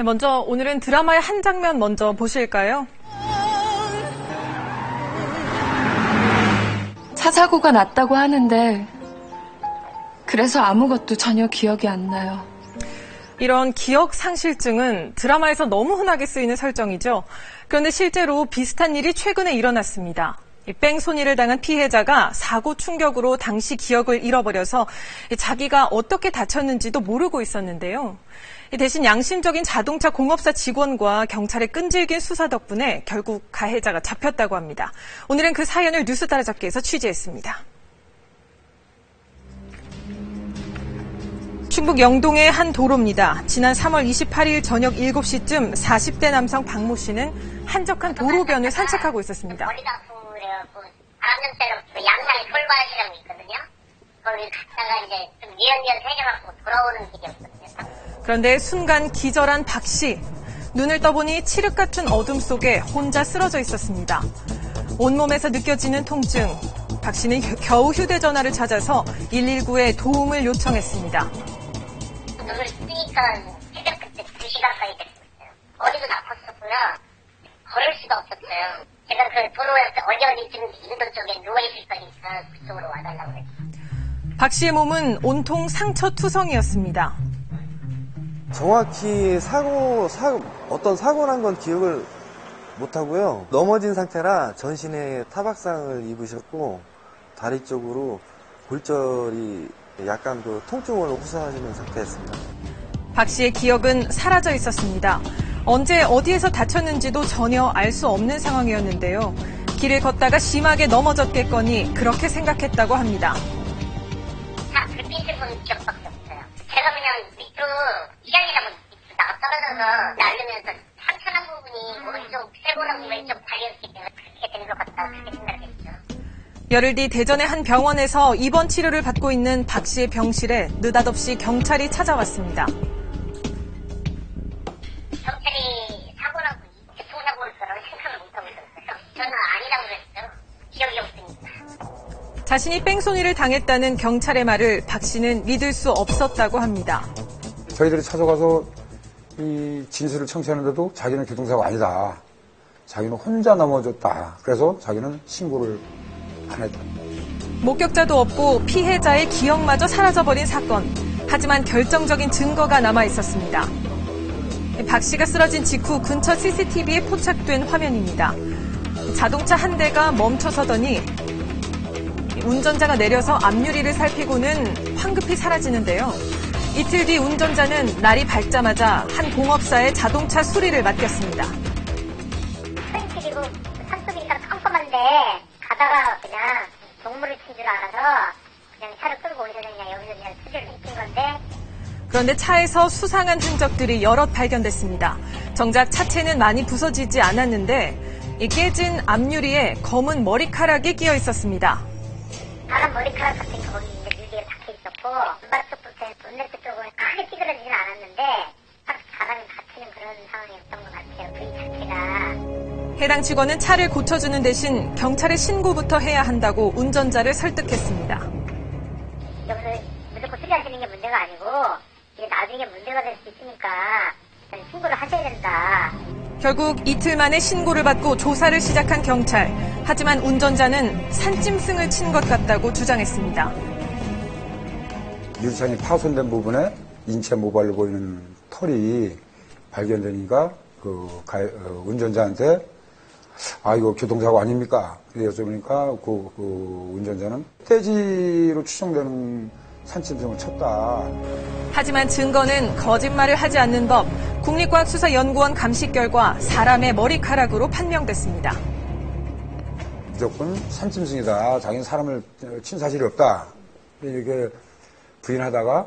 먼저 오늘은 드라마의 한 장면 먼저 보실까요? 차 사고가 났다고 하는데 그래서 아무것도 전혀 기억이 안 나요. 이런 기억 상실증은 드라마에서 너무 흔하게 쓰이는 설정이죠. 그런데 실제로 비슷한 일이 최근에 일어났습니다. 뺑소니를 당한 피해자가 사고 충격으로 당시 기억을 잃어버려서 자기가 어떻게 다쳤는지도 모르고 있었는데요. 대신 양심적인 자동차 공업사 직원과 경찰의 끈질긴 수사 덕분에 결국 가해자가 잡혔다고 합니다. 오늘은 그 사연을 뉴스 따라잡기에서 취재했습니다. 충북 영동의 한 도로입니다. 지난 3월 28일 저녁 7시쯤 40대 남성 박모 씨는 한적한 도로변을 산책하고 있었습니다. 머리가 아프고 그래갖고 바람전대로 양산에 솔바시라고 있거든요. 거기 갔다가 이제 좀 미연미연 해져갖고 돌아오는 길이었거든요. 그런데 순간 기절한 박 씨. 눈을 떠보니 칠흑 같은 어둠 속에 혼자 쓰러져 있었습니다. 온몸에서 느껴지는 통증. 박 씨는 겨우 휴대전화를 찾아서 119에 도움을 요청했습니다. 눈을 뜨니까 새벽 그때 2시 가까이 됐었어요. 어디도 아팠었고요. 걸을 수가 없었어요. 제가 그 도로에서 어디쯤 인도 쪽에 누워있을 거니까 그쪽으로 와달라고 그랬어요. 박 씨의 몸은 온통 상처 투성이었습니다. 정확히 어떤 사고 난 건 기억을 못하고요. 넘어진 상태라 전신에 타박상을 입으셨고 다리 쪽으로 골절이 약간 그 통증을 호소하시는 상태였습니다. 박 씨의 기억은 사라져 있었습니다. 언제 어디에서 다쳤는지도 전혀 알 수 없는 상황이었는데요. 길을 걷다가 심하게 넘어졌겠거니 그렇게 생각했다고 합니다. 불빛을 본 기억밖에 없어요. 제가 그냥 밑으로 이장이라고 나가 떨어져서 날르면서 상처난 부분이 오른쪽 쇄골하고 왼쪽 다리였기 때문에 그렇게 된 것 같다 그렇게 생각했죠. 열흘 뒤 대전의 한 병원에서 입원 치료를 받고 있는 박 씨의 병실에 느닷없이 경찰이 찾아왔습니다. 경찰이 사고라고 교통사고를 거라고 생각을 못하고 있었어요. 저는 아니라고 그랬어요. 기억이 없으니까. 자신이 뺑소니를 당했다는 경찰의 말을 박 씨는 믿을 수 없었다고 합니다. 저희들이 찾아가서 이 진술을 청취하는데도 자기는 교통사고 아니다. 자기는 혼자 넘어졌다. 그래서 자기는 신고를 안 했다. 목격자도 없고 피해자의 기억마저 사라져버린 사건. 하지만 결정적인 증거가 남아 있었습니다. 박 씨가 쓰러진 직후 근처 CCTV에 포착된 화면입니다. 자동차 한 대가 멈춰서더니 운전자가 내려서 앞유리를 살피고는 황급히 사라지는데요. 이틀 뒤 운전자는 날이 밝자마자 한 공업사의 자동차 수리를 맡겼습니다. 그리고 산속이니까 컴컴한데 가다가 그냥 동물을 친 줄 알아서 그냥 차를 끌고 오셔서 그냥 여기서 그냥 수리를 시킨 건데. 그런데 차에서 수상한 흔적들이 여럿 발견됐습니다. 정작 차체는 많이 부서지지 않았는데 이 깨진 앞유리에 검은 머리카락이 끼어 있었습니다. 사람 머리카락 같은 게 거기 유리에 박혀 있었고 왼발 쪽부터 본네트 쪽은 크게 찌그러지진 않았는데 딱 사람이 다치는 그런 상황이었던 것 같아요. 그 자체가. 해당 직원은 차를 고쳐주는 대신 경찰에 신고부터 해야 한다고 운전자를 설득했습니다. 여기서 무조건 수리하시는 게 문제가 아니고 이게 나중에 문제가 될 수 있으니까 신고를 하셔야 된다. 결국 이틀 만에 신고를 받고 조사를 시작한 경찰. 하지만 운전자는 산짐승을 친 것 같다고 주장했습니다. 유리창이 파손된 부분에 인체 모발로 보이는 털이 발견되니까 운전자한테 이거 교통사고 아닙니까? 여쭤보니까 그 운전자는 떼지로 추정되는 산짐승을 쳤다. 하지만 증거는 거짓말을 하지 않는 법. 국립과학수사연구원 감식 결과 사람의 머리카락으로 판명됐습니다. 무조건 산짐승이다. 자기는 사람을 친 사실이 없다. 이렇게 부인하다가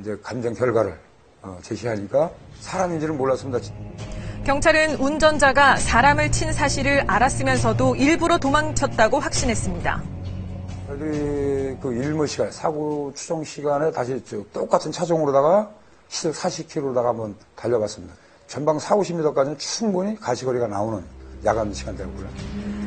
이제 감정 결과를 제시하니까 사람인지는 몰랐습니다. 경찰은 운전자가 사람을 친 사실을 알았으면서도 일부러 도망쳤다고 확신했습니다. 저희들이 그 일모 시간, 사고 추정 시간에 다시 똑같은 차종으로다가 시속 40km로다가 한번 달려봤습니다. 전방 40~50m까지는 충분히 가시거리가 나오는 야간 시간대였고요.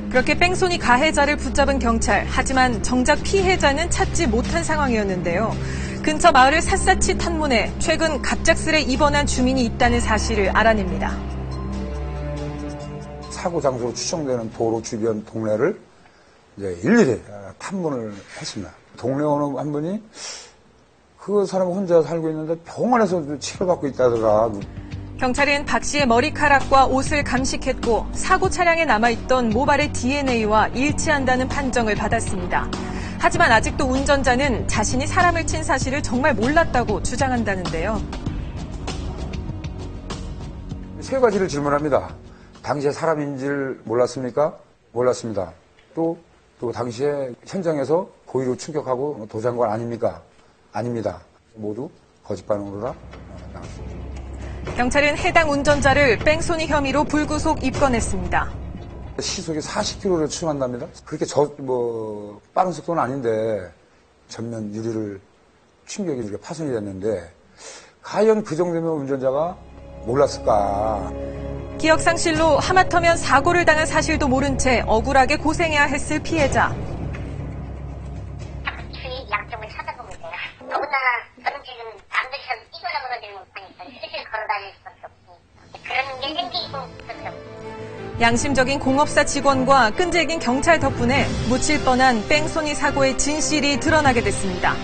그렇게 뺑소니 가해자를 붙잡은 경찰. 하지만 정작 피해자는 찾지 못한 상황이었는데요. 근처 마을을 샅샅이 탐문해 최근 갑작스레 입원한 주민이 있다는 사실을 알아냅니다. 사고 장소로 추정되는 도로 주변 동네를 이제 일일이 탐문을 했습니다. 동네 어느 한 분이 그 사람 혼자 살고 있는데 병원에서 치료받고 있다더라. 경찰은 박 씨의 머리카락과 옷을 감식했고 사고 차량에 남아있던 모발의 DNA와 일치한다는 판정을 받았습니다. 하지만 아직도 운전자는 자신이 사람을 친 사실을 정말 몰랐다고 주장한다는데요. 세 가지를 질문합니다. 당시에 사람인지를 몰랐습니까? 몰랐습니다. 또 당시에 현장에서 고의로 충격하고 도주한 건 아닙니까? 아닙니다. 모두 거짓 반응으로라 나왔습니다. 경찰은 해당 운전자를 뺑소니 혐의로 불구속 입건했습니다. 시속이 40km를 추정한답니다. 그렇게 빠른 속도는 아닌데 전면 유리를 충격이 이렇게 파손이 됐는데 과연 그 정도면 운전자가 몰랐을까? 기억상실로 하마터면 사고를 당한 사실도 모른 채 억울하게 고생해야 했을 피해자. 주위 양쪽을 찾아보고 있어요. 더군다나 저는 지금 남들처럼 뛰거나 그러지는 못하니까 슬슬 걸어다닐 수밖에 없으니까 그런 게 생기고 있었죠. 양심적인 공업사 직원과 끈질긴 경찰 덕분에 묻힐 뻔한 뺑소니 사고의 진실이 드러나게 됐습니다.